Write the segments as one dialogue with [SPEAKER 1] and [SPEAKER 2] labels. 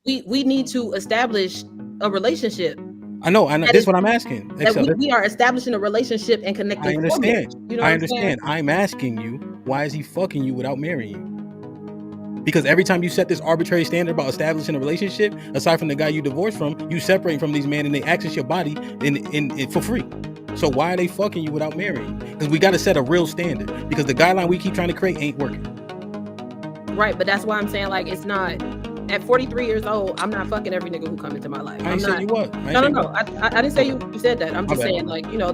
[SPEAKER 1] we need to establish a relationship.
[SPEAKER 2] I know. This is what I'm asking.
[SPEAKER 1] We are establishing a relationship and connecting.
[SPEAKER 2] I understand.
[SPEAKER 1] You know
[SPEAKER 2] I understand. I'm asking you, why is he fucking you without marrying you? Because every time you set this arbitrary standard about establishing a relationship, aside from the guy you divorced from, you separate from these men and they access your body in for free. So why are they fucking you without marrying? Because we got to set a real standard. Because the guideline we keep trying to create ain't working.
[SPEAKER 1] Right, but that's why I'm saying, like, it's not. At 43 years old, I'm not fucking every nigga who come into my life.
[SPEAKER 2] I didn't say you what.
[SPEAKER 1] No. I didn't say you said that. I'm just saying, like, you know,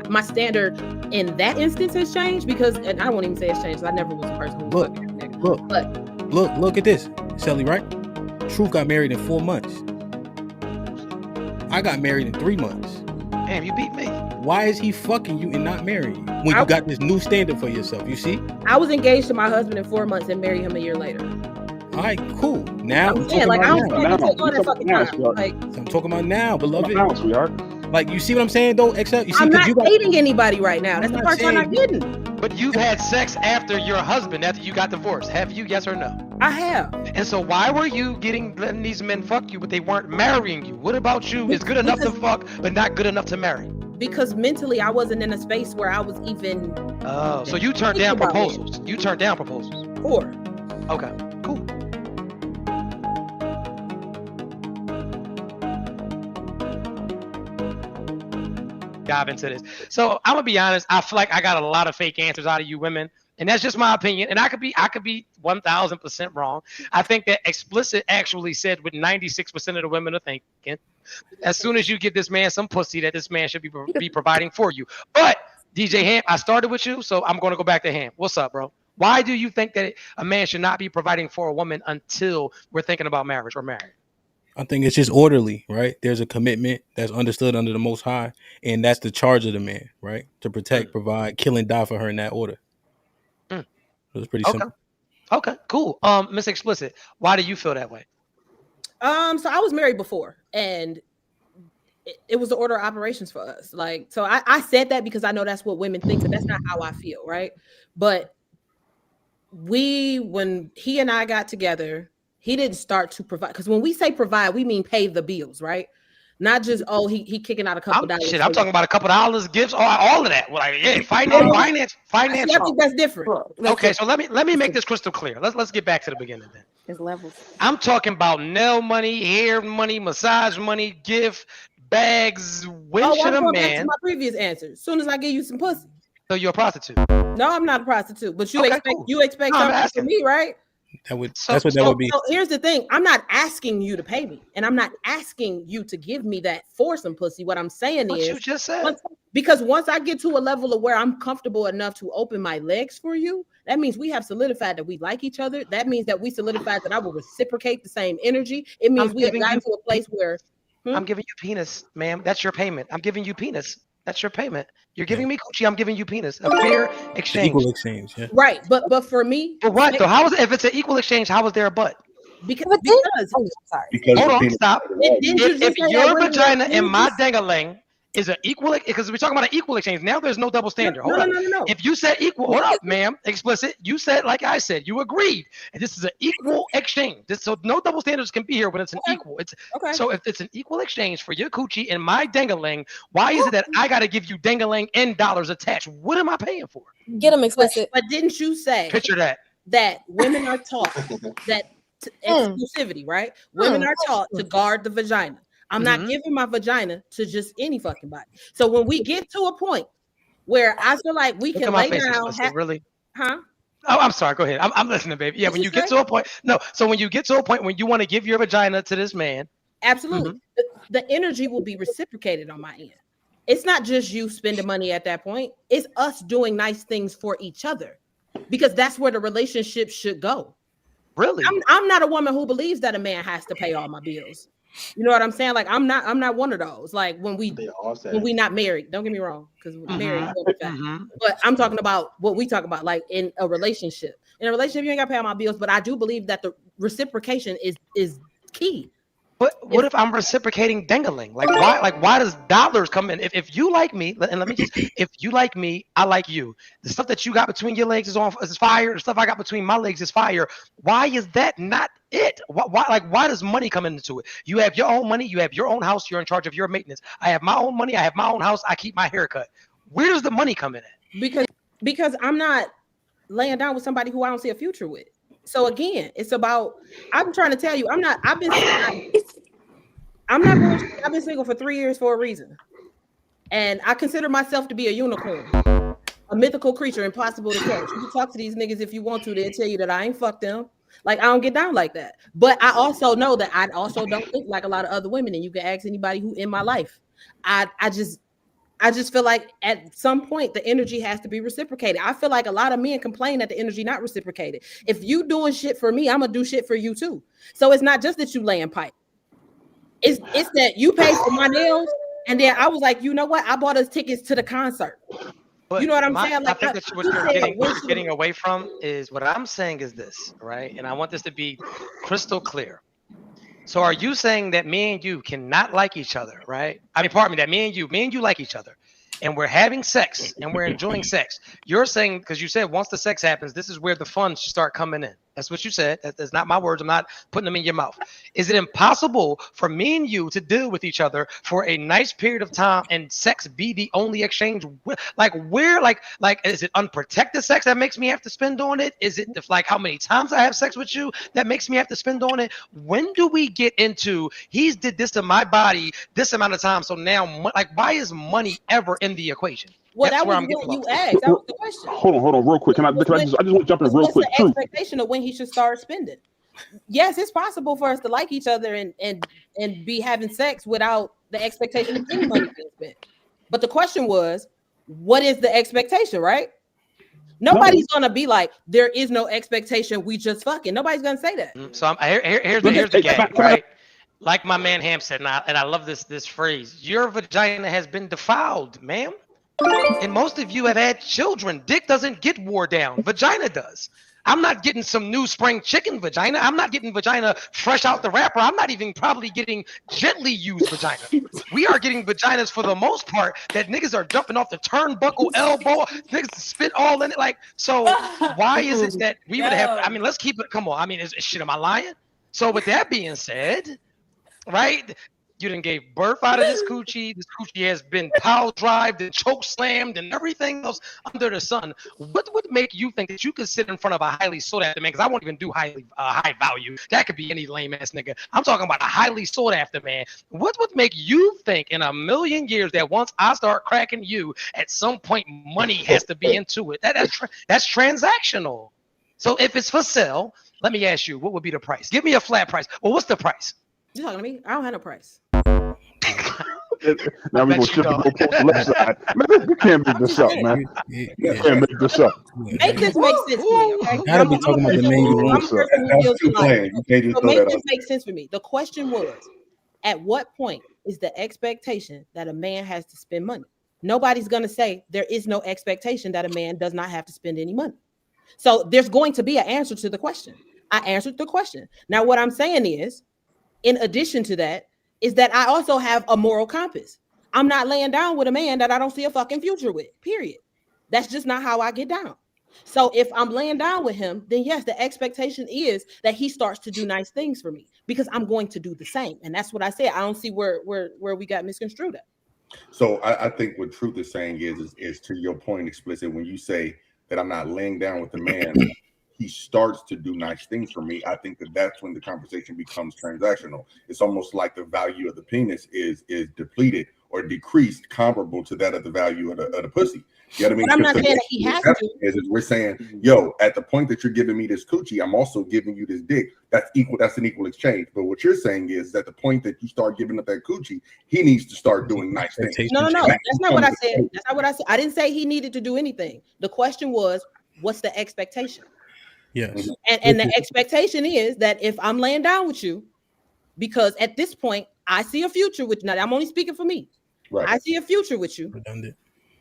[SPEAKER 1] my standard in that instance has changed because, and I won't even say it's changed. I never was a person who was fucking every nigga. Look at this, Sally, right? Truth got married in 4 months. I got married in 3 months.
[SPEAKER 3] Damn, you beat me.
[SPEAKER 2] Why is he fucking you and not marrying you when you got this new standard for yourself? You see?
[SPEAKER 1] I was engaged to my husband in 4 months and married him a year later.
[SPEAKER 2] All right, cool. Now I'm
[SPEAKER 1] saying, like, I don't take all that fucking time.
[SPEAKER 2] Like, I'm talking about now, beloved. Like, you see what I'm saying, though? Except you see,
[SPEAKER 1] I'm not dating anybody right now. That's the part I'm not getting.
[SPEAKER 3] But you've had sex after your husband, after you got divorced. Have you? Yes or no?
[SPEAKER 1] I have.
[SPEAKER 3] And so why were you letting these men fuck you, but they weren't marrying you? What about you is good enough to fuck, but not good enough to marry?
[SPEAKER 1] Because mentally, I wasn't in a space where I was even.
[SPEAKER 3] Oh, so you turned down proposals. You turned down proposals.
[SPEAKER 1] 4.
[SPEAKER 3] Okay, cool. Dive into this. So I'm gonna be honest. I feel like I got a lot of fake answers out of you women, and that's just my opinion. And I could be 1,000% wrong. I think that explicit actually said what 96% of the women are thinking. As soon as you give this man some pussy, that this man should be providing for you. But DJ Hamp, I started with you, so I'm gonna go back to Hamp. What's up, bro? Why do you think that a man should not be providing for a woman until we're thinking about marriage or marriage?
[SPEAKER 2] I think it's just orderly, right? There's a commitment that's understood under the Most High, and that's the charge of the man, right? To protect, provide, kill, and die for her in that order. It was pretty simple.
[SPEAKER 3] Okay, cool. Miss Explicit, why do you feel that way?
[SPEAKER 1] So I was married before, and it was the order of operations for us. Like, so I said that because I know that's what women think, but that's not how I feel, right? But when he and I got together, he didn't start to provide, because when we say provide, we mean pay the bills, right? Not just he kicking out a couple dollars.
[SPEAKER 3] Shit, I'm talking about a couple dollars, gifts, all of that. Like, yeah, finance.
[SPEAKER 1] I think that's different.
[SPEAKER 3] Okay, so let me make this crystal clear. Let's get back to the beginning then.
[SPEAKER 4] There's levels.
[SPEAKER 3] I'm talking about nail money, hair money, massage money, gift, bags. When should a man? Back to
[SPEAKER 1] my previous answer. As soon as I give you some pussy.
[SPEAKER 3] So you're a prostitute?
[SPEAKER 1] No, I'm not a prostitute. But you expect something from me, right?
[SPEAKER 2] That's what that would be.
[SPEAKER 1] So here's the thing. I'm not asking you to pay me, and I'm not asking you to give me that for some pussy. What I'm saying is,
[SPEAKER 3] you just said.
[SPEAKER 1] Because once I get to a level of where I'm comfortable enough to open my legs for you, that means we have solidified that we like each other. That means that we solidified that I will reciprocate the same energy. It means we have gotten to a place where
[SPEAKER 3] I'm giving you penis, ma'am. That's your payment. I'm giving you penis. That's your payment. You're giving me coochie. I'm giving you penis. A fair exchange.
[SPEAKER 2] Equal exchange. Yeah.
[SPEAKER 1] Right, but for me,
[SPEAKER 3] but what? So how is if it's an equal exchange? How is there a but?
[SPEAKER 1] Because
[SPEAKER 4] sorry.
[SPEAKER 3] Hold on, stop. If your vagina and my dangling is an equal, because we're talking about an equal exchange. Now there's no double standard. Hold on.
[SPEAKER 1] No.
[SPEAKER 3] If you said equal, hold up, ma'am. Explicit. You said, like I said, you agreed. And this is an equal exchange. So no double standards can be here when it's an equal. So if it's an equal exchange for your coochie and my dangling, why is it that I got to give you dangling and dollars attached? What am I paying for?
[SPEAKER 4] Get them explicit.
[SPEAKER 1] But didn't you say?
[SPEAKER 3] Picture
[SPEAKER 1] that women are taught that exclusivity, right? Women are taught to guard the vagina. I'm not giving my vagina to just any fucking body. So when we get to a point where I feel like we can lay down,
[SPEAKER 3] really?
[SPEAKER 1] Huh?
[SPEAKER 3] Oh, I'm sorry. Go ahead. I'm listening, baby. Yeah, when you get to a point, So when you get to a point when you want to give your vagina to this man,
[SPEAKER 1] absolutely, the energy will be reciprocated on my end. It's not just you spending money at that point. It's us doing nice things for each other, because that's where the relationship should go.
[SPEAKER 3] Really?
[SPEAKER 1] I'm not a woman who believes that a man has to pay all my bills. You know what I'm saying? Like, I'm not one of those. Like, when we not married, don't get me wrong, because married, but I'm talking about what we talk about, like in a relationship. In a relationship, you ain't got to pay all my bills, but I do believe that the reciprocation is key.
[SPEAKER 3] But what if I'm reciprocating dangling? Like why? Like why does dollars come in? If you like me, and let me just, if you like me, I like you. The stuff that you got between your legs is fire. The stuff I got between my legs is fire. Why is that not it? Why does money come into it? You have your own money. You have your own house. You're in charge of your maintenance. I have my own money. I have my own house. I keep my haircut. Where does the money come in at?
[SPEAKER 1] Because I'm not laying down with somebody who I don't see a future with. So again, it's about, I'm trying to tell you, I've been single for 3 years for a reason. And I consider myself to be a unicorn, a mythical creature, impossible to catch. You can talk to these niggas if you want to, they'll tell you that I ain't fucked them. Like, I don't get down like that. But I also know that I also don't think like a lot of other women. And you can ask anybody who in my life. I just feel like at some point the energy has to be reciprocated. I feel like a lot of men complain that the energy not reciprocated. If you doing shit for me, I'm gonna do shit for you too. So it's not just that you laying pipe. It's that you pay for my nails, and then I was like, you know what? I bought us tickets to the concert.
[SPEAKER 3] But
[SPEAKER 1] you know what I'm saying? Like,
[SPEAKER 3] I think that what you're getting away from is what I'm saying is this, right? And I want this to be crystal clear. So are you saying that me and you cannot like each other, right? I mean, pardon me, that me and you like each other, and we're having sex and we're enjoying sex. You're saying, because you said once the sex happens, this is where the fun should start coming in. That's what you said. That's not my words. I'm not putting them in your mouth. Is it impossible for me and you to deal with each other for a nice period of time and sex be the only exchange? Like where, like, is it unprotected sex that makes me have to spend on it? Is it like how many times I have sex with you that makes me have to spend on it? When do we get into he's did this to my body this amount of time? So now, like, why is money ever in the equation?
[SPEAKER 1] Well, that was what you asked. That was the question.
[SPEAKER 5] Hold on, real quick. I just want to jump in real quick.
[SPEAKER 1] What's the expectation of when he should start spending? Yes, it's possible for us to like each other and be having sex without the expectation of any money being spent. But the question was, what is the expectation, right? Nobody's gonna be like, there is no expectation. We just fucking. Nobody's gonna say that.
[SPEAKER 3] So here's the gag, right? Like my man Hamp said, and I love this phrase: your vagina has been defiled, ma'am. And most of you have had children. Dick doesn't get wore down. Vagina does. I'm not getting some new spring chicken vagina. I'm not getting vagina fresh out the wrapper. I'm not even probably getting gently used vagina. We are getting vaginas for the most part that niggas are jumping off the turnbuckle elbow. Niggas spit all in it. Like, so why is it that we would have, I mean, let's keep it, come on. I mean, shit, am I lying? So with that being said, right? You done gave birth out of this coochie. This coochie has been pile drived and choke slammed and everything else under the sun. What would make you think that you could sit in front of a highly sought after man? Because I won't even do high value. That could be any lame ass nigga. I'm talking about a highly sought after man. What would make you think in a million years that once I start cracking you, at some point money has to be into it? That's transactional. So if it's for sale, let me ask you, what would be the price? Give me a flat price. Well, what's the price?
[SPEAKER 1] You talking to me? I don't have no price.
[SPEAKER 5] Now we're going to shift the goalpost to left side. Man, we can't make this up, man. We can't make this up.
[SPEAKER 1] Make this make sense to me, okay?
[SPEAKER 2] Gotta be talking about the main
[SPEAKER 1] So make this make sense for me. The question was, at what point is the expectation that a man has to spend money? Nobody's going to say there is no expectation that a man does not have to spend any money. So there's going to be an answer to the question. I answered the question. Now, what I'm saying is, in addition to that, is that I also have a moral compass. I'm not laying down with a man that I don't see a fucking future with, period. That's just not how I get down. So if I'm laying down with him, then yes, the expectation is that he starts to do nice things for me because I'm going to do the same. And that's what I said. I don't see where we got misconstrued at.
[SPEAKER 6] So I think what Truth is saying is to your point, explicit, when you say that I'm not laying down with the man, he starts to do nice things for me. I think that's when the conversation becomes transactional. It's almost like the value of the penis is depleted or decreased, comparable to that of the value of the pussy. You know what I mean?
[SPEAKER 1] But I'm not saying that he has to.
[SPEAKER 6] We're saying, yo, at the point that you're giving me this coochie, I'm also giving you this dick. That's equal. That's an equal exchange. But what you're saying is that the point that you start giving up that coochie, he needs to start doing nice things.
[SPEAKER 1] No. That's not what I said. That's not what I said. I didn't say he needed to do anything. The question was, what's the expectation?
[SPEAKER 2] Yes.
[SPEAKER 1] And the expectation is that if I'm laying down with you, because at this point, I see a future with you. Now, I'm only speaking for me. Right. I see a future with you.
[SPEAKER 2] Redundant.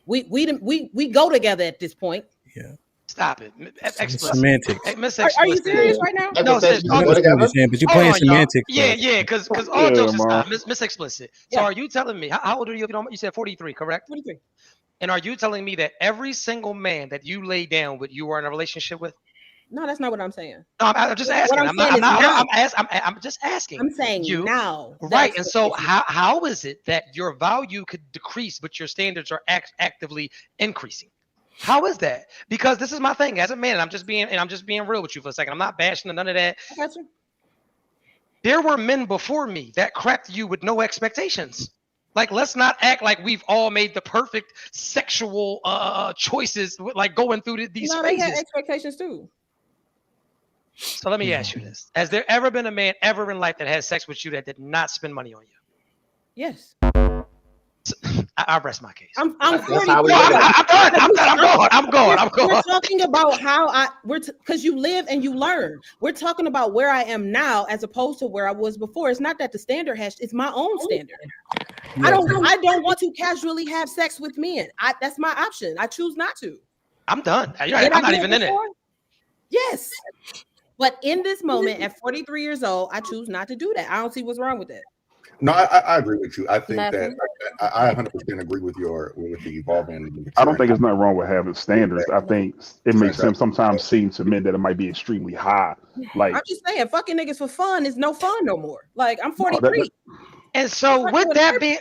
[SPEAKER 1] We go together at this point.
[SPEAKER 2] Yeah.
[SPEAKER 3] Stop it. Explicit.
[SPEAKER 2] Semantics.
[SPEAKER 3] Hey, Miss
[SPEAKER 1] Are you
[SPEAKER 3] Explicit.
[SPEAKER 1] serious right now?
[SPEAKER 3] No, sis.
[SPEAKER 2] I understand what you're saying, but you're playing semantics.
[SPEAKER 3] Yeah, because all jokes aside,
[SPEAKER 5] Mars.
[SPEAKER 3] Miss Explicit. So
[SPEAKER 1] Yeah.
[SPEAKER 3] are you telling me, how old are you? If you don't, you said 43, correct?
[SPEAKER 1] 43.
[SPEAKER 3] And are you telling me that every single man that you lay down with, you are in a relationship with?
[SPEAKER 1] No, that's not what I'm saying.
[SPEAKER 3] No, I'm just asking. I'm just asking.
[SPEAKER 1] I'm saying
[SPEAKER 3] you
[SPEAKER 1] now.
[SPEAKER 3] right. And so how is it that your value could decrease, but your standards are actively increasing? How is that? Because this is my thing as a man, and I'm just being real with you for a second. I'm not bashing none of that.
[SPEAKER 1] I got you.
[SPEAKER 3] There were men before me that cracked you with no expectations. Like, let's not act like we've all made the perfect sexual choices, like going through these
[SPEAKER 1] No,
[SPEAKER 3] phases.
[SPEAKER 1] they had expectations too.
[SPEAKER 3] So let me ask you this: has there ever been a man ever in life that had sex with you that did not spend money on you?
[SPEAKER 1] Yes.
[SPEAKER 3] I rest my case.
[SPEAKER 1] I'm 40.
[SPEAKER 3] I'm going.
[SPEAKER 1] We're talking about how because you live and you learn. We're talking about where I am now as opposed to where I was before. It's not that the standard it's my own standard. Yeah. I don't want to casually have sex with men. That's my option. I choose not to.
[SPEAKER 3] I'm done. You're right. I'm not even in it.
[SPEAKER 1] Yes. But in this moment, at 43 years old, I choose not to do that. I don't see what's wrong with that.
[SPEAKER 6] No, I agree with you. I think that I 100% agree with the evolving.
[SPEAKER 5] I don't think there's nothing wrong with having standards. I think it makes them sometimes seem to men that it might be extremely high. Like,
[SPEAKER 1] I'm just saying, fucking niggas for fun is no fun no more. Like, I'm 43.
[SPEAKER 3] And so with that being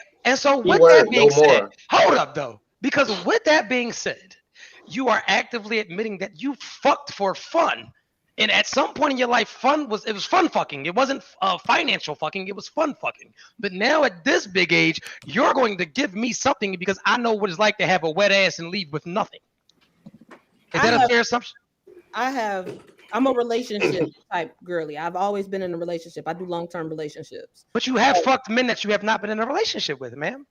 [SPEAKER 3] said, hold up though, because with that being said, you are actively admitting that you fucked for fun. And at some point in your life, fun was fun fucking. It wasn't financial fucking. It was fun fucking. But now at this big age, you're going to give me something because I know what it's like to have a wet ass and leave with nothing. Is that a fair assumption?
[SPEAKER 1] I'm a relationship type girly. I've always been in a relationship. I do long-term relationships.
[SPEAKER 3] But you have fucked men that you have not been in a relationship with, ma'am.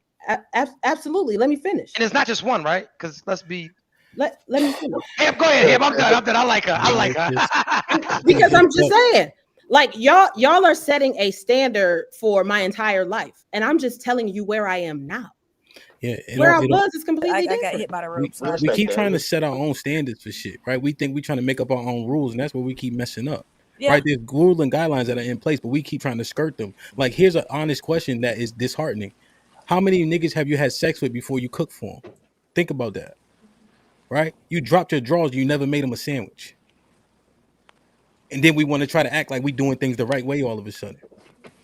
[SPEAKER 1] Absolutely. Let me finish.
[SPEAKER 3] And it's not just one, right? Because let's be.
[SPEAKER 1] Let me finish.
[SPEAKER 3] Hamp, go ahead, Hamp. I'm done. I like her.
[SPEAKER 1] Because I'm just saying, like y'all are setting a standard for my entire life, and I'm just telling you where I am now.
[SPEAKER 2] Yeah,
[SPEAKER 1] where I was is completely different.
[SPEAKER 4] I got hit by the ropes.
[SPEAKER 2] We keep trying to set our own standards for shit, right? We think we're trying to make up our own rules, and that's where we keep messing up. Yeah. Right? There's rules and guidelines that are in place, but we keep trying to skirt them. Like, here's an honest question that is disheartening: how many niggas have you had sex with before you cook for them? Think about that. Right? You dropped your drawers, you never made them a sandwich. And then we want to try to act like we doing things the right way all of a sudden.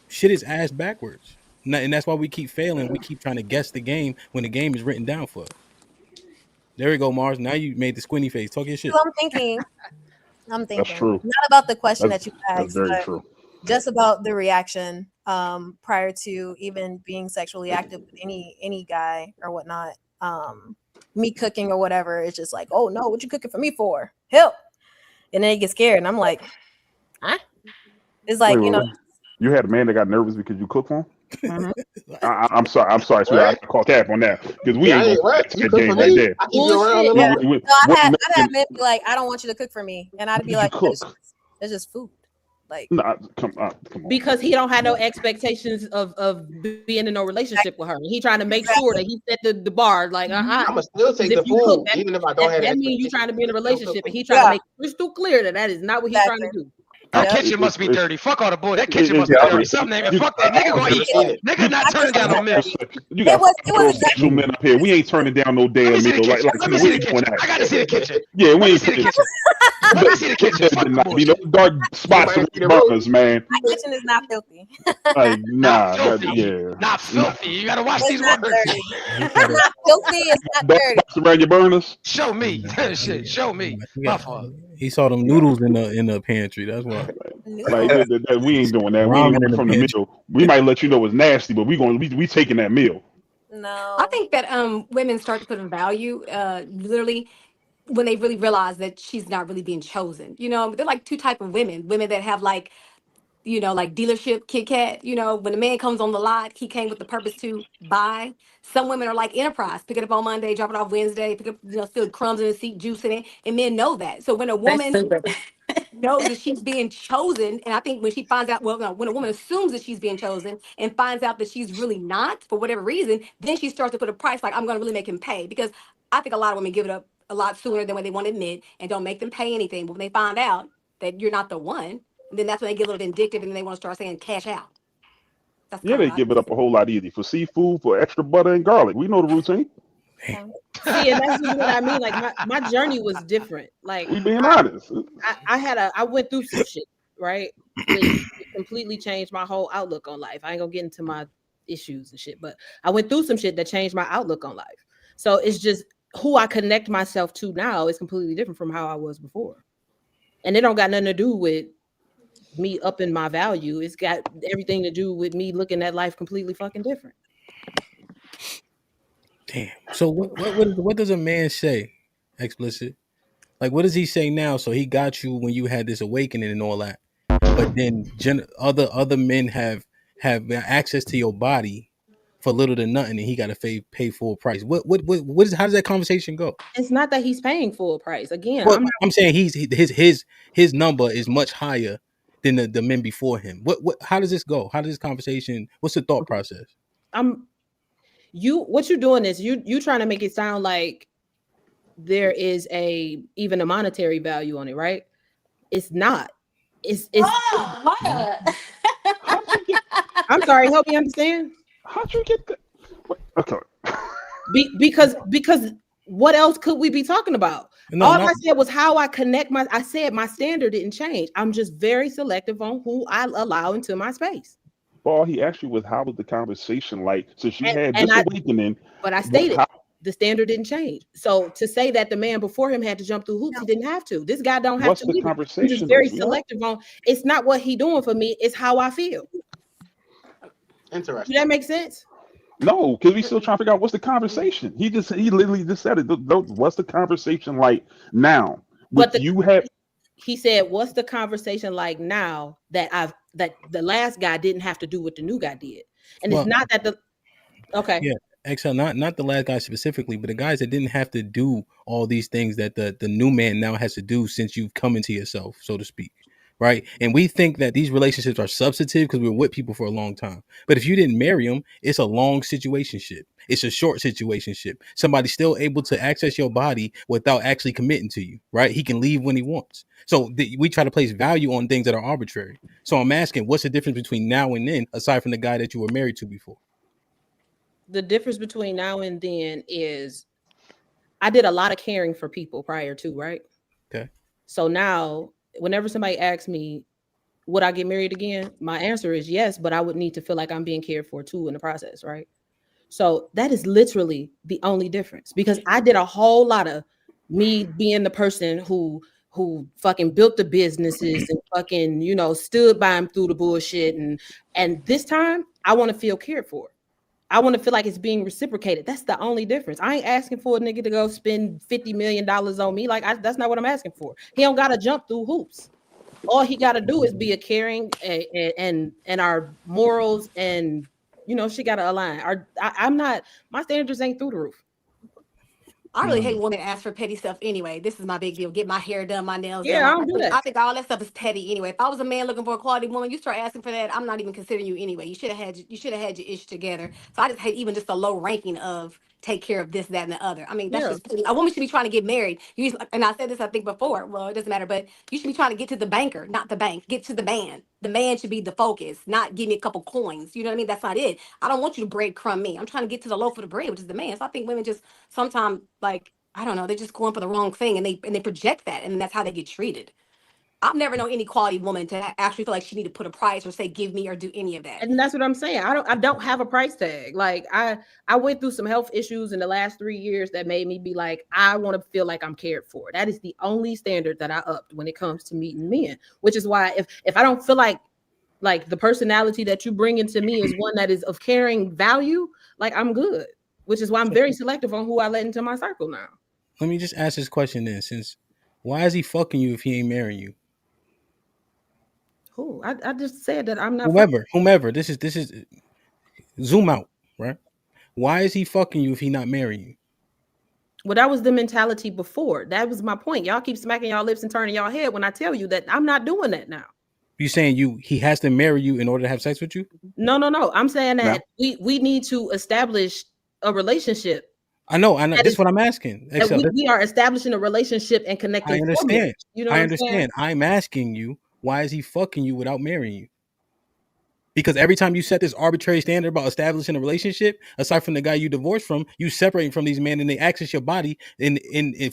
[SPEAKER 2] Shit is ass backwards. And that's why we keep failing. We keep trying to guess the game when the game is written down for us. There we go, Mars. Now you made the squinty face. Talk your shit.
[SPEAKER 4] So I'm thinking.
[SPEAKER 5] That's true.
[SPEAKER 4] Not about the question that you asked,
[SPEAKER 5] that's very true.
[SPEAKER 4] Just about the reaction prior to even being sexually active with any guy or whatnot. Me cooking or whatever, it's just like, oh no, what you cooking for me for? Help. And then he gets scared and I'm like, huh? It's like, wait,
[SPEAKER 5] you had a man that got nervous because you cooked for him? Mm-hmm. I'm sorry, sweetheart. I call cap on that because we ain't
[SPEAKER 7] right. You cook for me?
[SPEAKER 5] like that.
[SPEAKER 7] I keep you around.
[SPEAKER 4] I'd have men be like, I don't want you to cook for me, and I'd be like, it's just food. Like,
[SPEAKER 5] come on.
[SPEAKER 1] Because he don't have no expectations of being in no relationship with her. He trying to make sure that he set the bar. Like,
[SPEAKER 7] I'm gonna still take the food, even if I don't have.
[SPEAKER 1] That means you trying to be in a relationship, and he trying to make it crystal clear that is not what he's trying to do.
[SPEAKER 3] That kitchen must be dirty. Fuck all the boy. That kitchen must be dirty. Something ain't. Fuck that nigga gonna eat. Nigga not turning down no meal.
[SPEAKER 5] You got sexual men up here. We ain't turning down no damn meal. Like,
[SPEAKER 3] let me see the kitchen. I gotta see the kitchen.
[SPEAKER 5] Yeah, we ain't
[SPEAKER 3] see the kitchen. Let me see the kitchen.
[SPEAKER 5] Be no dark spots in the burners, man.
[SPEAKER 4] My kitchen is not filthy.
[SPEAKER 5] Like,
[SPEAKER 3] not filthy. You gotta watch these words.
[SPEAKER 4] It's not filthy. It's not dirty.
[SPEAKER 5] Around your burners.
[SPEAKER 3] Show me. Shit. Show me. My fault.
[SPEAKER 2] He saw them noodles in the pantry. That's why.
[SPEAKER 5] Like, we ain't doing that. We ain't going from the meal. We might let you know it's nasty, but we taking that meal.
[SPEAKER 8] No, I think that women start to put in value literally when they really realize that she's not really being chosen. They're like two type of women that have like dealership Kit Kat. When a man comes on the lot, he came with the purpose to buy. Some women are like enterprise, pick it up on Monday, drop it off Wednesday, pick up, still crumbs in the seat, juice in it, and men know that. So when a woman knows that she's being chosen, and I think when she finds out, when a woman assumes that she's being chosen and finds out that she's really not for whatever reason, then she starts to put a price like, I'm going to really make him pay. Because I think a lot of women give it up a lot sooner than when they want to admit, and don't make them pay anything. But when they find out that you're not the one, then that's when they get a little vindictive and they want to start saying cash out. That's
[SPEAKER 5] Yeah,
[SPEAKER 8] kind of
[SPEAKER 5] they give it up a whole lot easy for seafood, for extra butter and garlic. We know the routine.
[SPEAKER 1] See, and that's just what I mean. Like my journey was different. Like
[SPEAKER 5] We being honest.
[SPEAKER 1] I went through some shit, right? Which completely changed my whole outlook on life. I ain't gonna get into my issues and shit, but I went through some shit that changed my outlook on life. So it's just who I connect myself to now is completely different from how I was before. And it don't got nothing to do with me upping my value. It's got everything to do with me looking at life completely fucking different.
[SPEAKER 2] Damn. So what does a man say? Explicit. Like, what does he say now? So he got you when you had this awakening and all that, but then other men have access to your body for little to nothing, and he got to pay full price. What is, how does that conversation go?
[SPEAKER 1] It's not that he's paying full price. Again,
[SPEAKER 2] well, I'm saying his number is much higher than the men before him. What how does this go? How does this conversation? What's the thought process?
[SPEAKER 1] What you're doing is you trying to make it sound like there is even a monetary value on it, right? It's not. It's I'm sorry, help me understand.
[SPEAKER 5] How'd you get that? Okay.
[SPEAKER 1] Because what else could we be talking about? I said was how I connect I said my standard didn't change. I'm just very selective on who I allow into my space.
[SPEAKER 5] All he asked you was how was the conversation like since you had this awakening?
[SPEAKER 1] But I stated the standard didn't change. So to say that the man before him had to jump through hoops, he didn't have to. This guy don't have
[SPEAKER 5] What's
[SPEAKER 1] to.
[SPEAKER 5] The conversation?
[SPEAKER 1] He's very selective on. It's not what he doing for me. It's how I feel.
[SPEAKER 7] Interesting.
[SPEAKER 1] Does that make sense?
[SPEAKER 5] No, because we still trying to figure out what's the conversation. He literally just said it. What's the conversation like now?
[SPEAKER 1] He said, "What's the conversation like now that the last guy didn't have to do what the new guy did?" And it's not that
[SPEAKER 2] XL, not the last guy specifically, but the guys that didn't have to do all these things that the new man now has to do since you've come into yourself, so to speak. Right. And we think that these relationships are substantive because we were with people for a long time. But if you didn't marry them, it's a long situationship. It's a short situationship. Somebody's still able to access your body without actually committing to you. Right. He can leave when he wants. So we try to place value on things that are arbitrary. So I'm asking, what's the difference between now and then, aside from the guy that you were married to before?
[SPEAKER 1] The difference between now and then is I did a lot of caring for people prior to, right?
[SPEAKER 2] Okay.
[SPEAKER 1] So now, whenever somebody asks me, would I get married again? My answer is yes, but I would need to feel like I'm being cared for too in the process, right? So that is literally the only difference because I did a whole lot of me being the person who fucking built the businesses and fucking, stood by him through the bullshit. And this time I want to feel cared for. I want to feel like it's being reciprocated. That's the only difference. I ain't asking for a nigga to go spend $50 million on me. That's not what I'm asking for. He don't got to jump through hoops. All he got to do is be a caring and our morals and, she got to align. My standards ain't through the roof.
[SPEAKER 8] I really hate women ask for petty stuff anyway. This is my big deal. Get my hair done, my nails done.
[SPEAKER 1] I don't do that.
[SPEAKER 8] I think all that stuff is petty anyway. If I was a man looking for a quality woman, you start asking for that, I'm not even considering you anyway. You should have had your ish together. So I just hate even just a low ranking of take care of this, that, and the other. I mean, that's just a woman should be trying to get married. And I said this, I think before. Well, it doesn't matter, but you should be trying to get to the banker, not the bank. Get to the man. The man should be the focus, not give me a couple coins. You know what I mean? That's not it. I don't want you to breadcrumb me. I'm trying to get to the loaf of the bread, which is the man. So I think women just sometimes I don't know, they just go in for the wrong thing and they project that, and that's how they get treated. I've never known any quality woman to actually feel like she need to put a price or say give me or do any of that.
[SPEAKER 1] And that's what I'm saying. I don't have a price tag. Like I went through some health issues in the last 3 years that made me be like, I want to feel like I'm cared for. That is the only standard that I upped when it comes to meeting men, which is why if I don't feel like the personality that you bring into me is one that is of caring value, like I'm good, which is why I'm very selective on who I let into my circle now.
[SPEAKER 2] Let me just ask this question then, why is he fucking you if he ain't marrying you?
[SPEAKER 1] Who? I just said that I'm not
[SPEAKER 2] whomever. This is zoom out, right? Why is he fucking you if he not marrying you?
[SPEAKER 1] Well, that was the mentality before. That was my point. Y'all keep smacking y'all lips and turning y'all head when I tell you that I'm not doing that now.
[SPEAKER 2] You saying he has to marry you in order to have sex with you?
[SPEAKER 1] No. I'm saying that we need to establish a relationship
[SPEAKER 2] I know. This is what I'm asking.
[SPEAKER 1] We are establishing a relationship and connecting.
[SPEAKER 2] I understand.
[SPEAKER 1] You know
[SPEAKER 2] I understand. I'm asking you, why is he fucking you without marrying you? Because every time you set this arbitrary standard about establishing a relationship, aside from the guy you divorced from, you separate from these men and they access your body in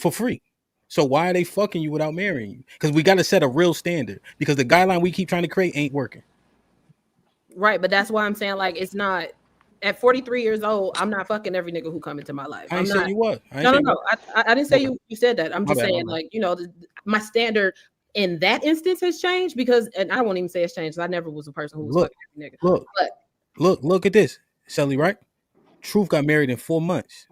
[SPEAKER 2] for free. So why are they fucking you without marrying you? Because we got to set a real standard. Because the guideline we keep trying to create ain't working.
[SPEAKER 1] Right, but that's why I'm saying, like, it's not. At 43 years old, I'm not fucking every nigga who come into my life.
[SPEAKER 2] I ain't say you was.
[SPEAKER 1] No. I didn't say you said that. I'm just saying,
[SPEAKER 2] my bad.
[SPEAKER 1] like, you know, my standard in that instance has changed because, and I won't even say it's changed. I never was a person who was fucking every nigga.
[SPEAKER 2] Look at this, Shelly. Right? Truth got married in 4 months.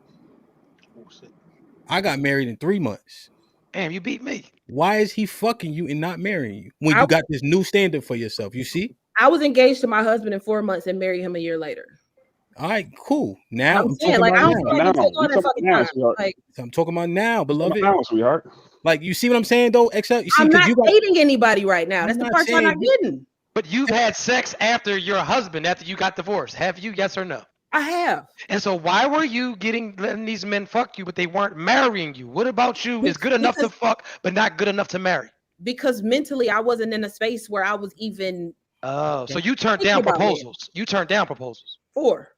[SPEAKER 2] I got married in 3 months.
[SPEAKER 3] Damn, you beat me.
[SPEAKER 2] Why is he fucking you and not marrying you when you got this new standard for yourself? You see?
[SPEAKER 1] I was engaged to my husband in 4 months and married him a year later.
[SPEAKER 2] All right, cool. Now
[SPEAKER 1] I'm saying, like, I don't feel like it took all that fucking time. Like,
[SPEAKER 2] I'm talking about now, beloved.
[SPEAKER 5] Now, sweetheart.
[SPEAKER 2] Like, you see what I'm saying, though? Except, you see,
[SPEAKER 1] I'm not dating anybody right now. That's the part I'm not getting.
[SPEAKER 3] But you've had sex after your husband, after you got divorced. Have you? Yes or no?
[SPEAKER 1] I have.
[SPEAKER 3] And so why were you letting these men fuck you, but they weren't marrying you? What about you is good enough to fuck, but not good enough to marry?
[SPEAKER 1] Because mentally, I wasn't in a space where I was even.
[SPEAKER 3] Oh, so you turned down proposals. You turned down proposals.
[SPEAKER 1] 4.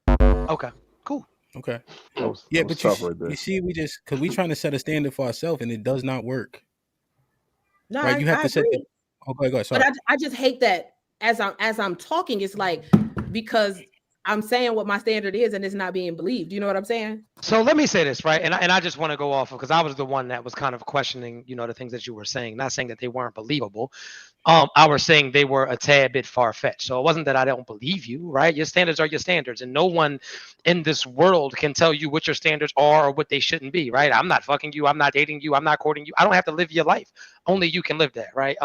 [SPEAKER 3] Okay, cool.
[SPEAKER 2] Okay.
[SPEAKER 5] But
[SPEAKER 2] you see, because we trying to set a standard for ourselves, and it does not work.
[SPEAKER 1] No,
[SPEAKER 2] right? You have to set. Okay, go ahead. Sorry.
[SPEAKER 1] But I just hate that as I'm talking, it's like because I'm saying what my standard is and it's not being believed. You know what I'm saying?
[SPEAKER 3] So let me say this, right? And I just want to go off because I was the one that was kind of questioning, you know, the things that you were saying, not saying that they weren't believable. I was saying they were a tad bit far-fetched. So it wasn't that I don't believe you, right? Your standards are your standards, and no one in this world can tell you what your standards are or what they shouldn't be, right? I'm not fucking you. I'm not dating you. I'm not courting you. I don't have to live your life. Only you can live that, right?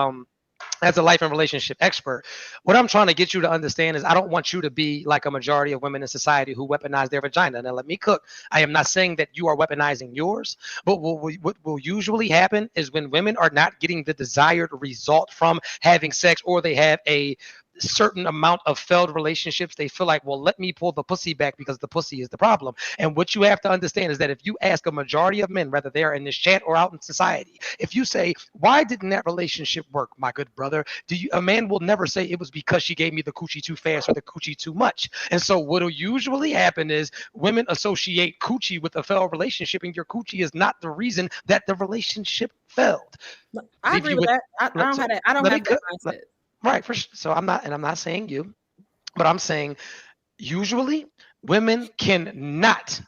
[SPEAKER 3] As a life and relationship expert, what I'm trying to get you to understand is I don't want you to be like a majority of women in society who weaponize their vagina. Now, let me cook. I am not saying that you are weaponizing yours, but what will usually happen is when women are not getting the desired result from having sex, or they have a certain amount of failed relationships, they feel like, well, let me pull the pussy back because the pussy is the problem. And what you have to understand is that if you ask a majority of men, whether they're in this chat or out in society, if you say, why didn't that relationship work, my good brother? A man will never say it was because she gave me the coochie too fast or the coochie too much. And so what will usually happen is women associate coochie with a failed relationship, and your coochie is not the reason that the relationship failed.
[SPEAKER 1] I agree with that. I don't have that mindset.
[SPEAKER 3] Right. So I'm not saying you, but I'm saying usually women cannot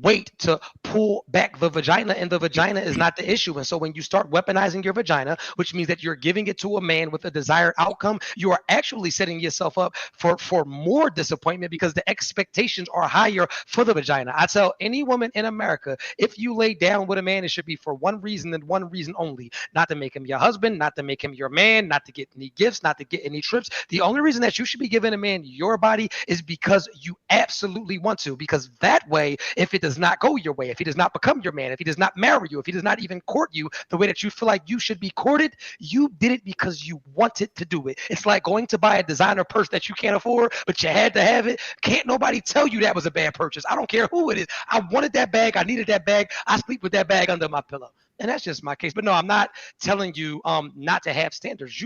[SPEAKER 3] wait to pull back the vagina, and the vagina is not the issue. And so when you start weaponizing your vagina, which means that you're giving it to a man with a desired outcome, you are actually setting yourself up for more disappointment because the expectations are higher for the vagina. I tell any woman in America, if you lay down with a man, it should be for one reason and one reason only: not to make him your husband, not to make him your man, not to get any gifts, not to get any trips. The only reason that you should be giving a man your body is because you absolutely want to, because that way, if it does not go your way, if he does not become your man, if he does not marry you, if he does not even court you the way that you feel like you should be courted, you did it because you wanted to do it. It's like going to buy a designer purse that you can't afford, but you had to have it. Can't nobody tell you that was a bad purchase. I don't care who it is. I wanted that bag. I needed that bag. I sleep with that bag under my pillow. And that's just my case. But no, I'm not telling you not to have standards.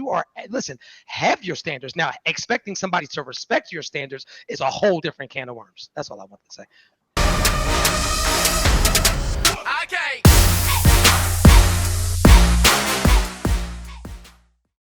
[SPEAKER 3] Have your standards. Now, expecting somebody to respect your standards is a whole different can of worms. That's all I want to say.